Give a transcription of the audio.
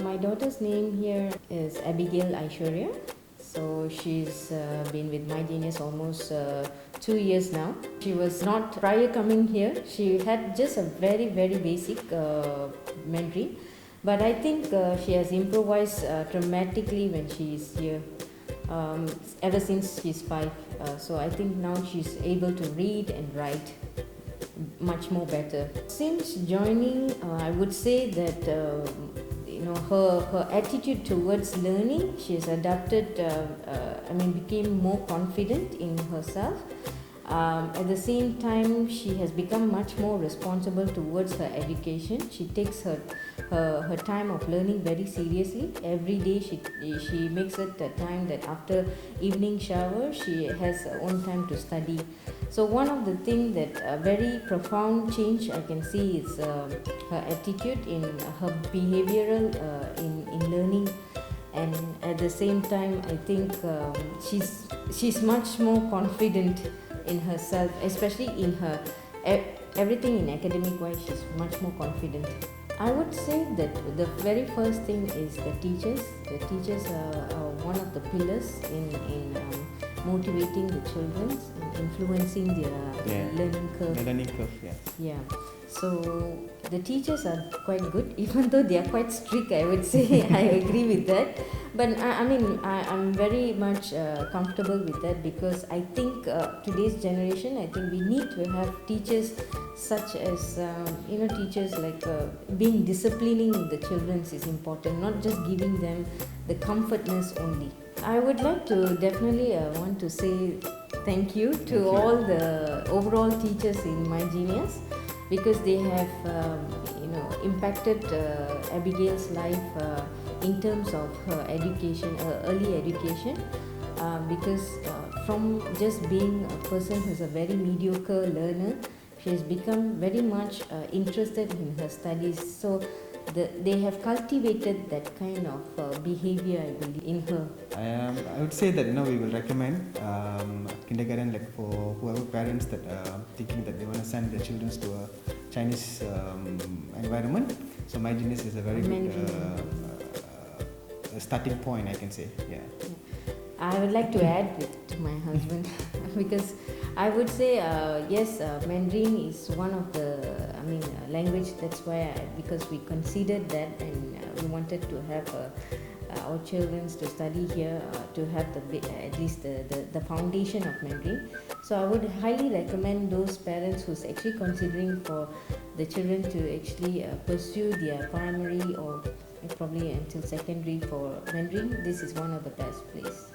My daughter's name here is Abigail Aishwarya. So she's been with MyGenius almost 2 years now. She was not, prior coming here, she had just a very basic Mandarin. But I think she has improvised dramatically when she is here. Ever since she's 5. So I think now she's able to read and write much more better. Since joining, I would say that her attitude towards learning, she has adapted, became more confident in herself. At the same time, she has become much more responsible towards her education. She takes her time of learning very seriously. Every day she makes it a time that after evening shower she has her own time to study. So one of the things that a very profound change I can see is her attitude in her behavioral in learning. And at the same time, I think she's much more confident in herself, especially in her everything in academic wise. She's much more confident. I would say that the very first thing is the teachers. The teachers are one of the pillars in motivating the children and influencing their learning curve. Learning curve, yeah. So the teachers are quite good, even though they are quite strict, I would say. I agree with that. But I'm very much comfortable with that, because I think today's generation, I think we need to have teachers such as, teachers like being disciplining the children is important, not just giving them the comfortness only. I would like to definitely want to say thank you to all the overall teachers in MyGenius, because they have impacted Abigail's life in terms of her education, early education, because from just being a person who's a very mediocre learner, she has become very much interested in her studies. So they have cultivated that kind of behavior, I believe, in her. I would say that we will recommend kindergarten, like for whoever parents that thinking that they want to send their children to a Chinese environment. So MyGenius is a very good starting point, I can say. Yeah. I would like to add to my husband because I would say yes, Mandarin is one of the language. That's why because we considered that, and we wanted to have our children to study here to have at least the foundation of Mandarin. So I would highly recommend those parents who's actually considering for the children to actually pursue their primary or probably until secondary for Mandarin. This is one of the best places.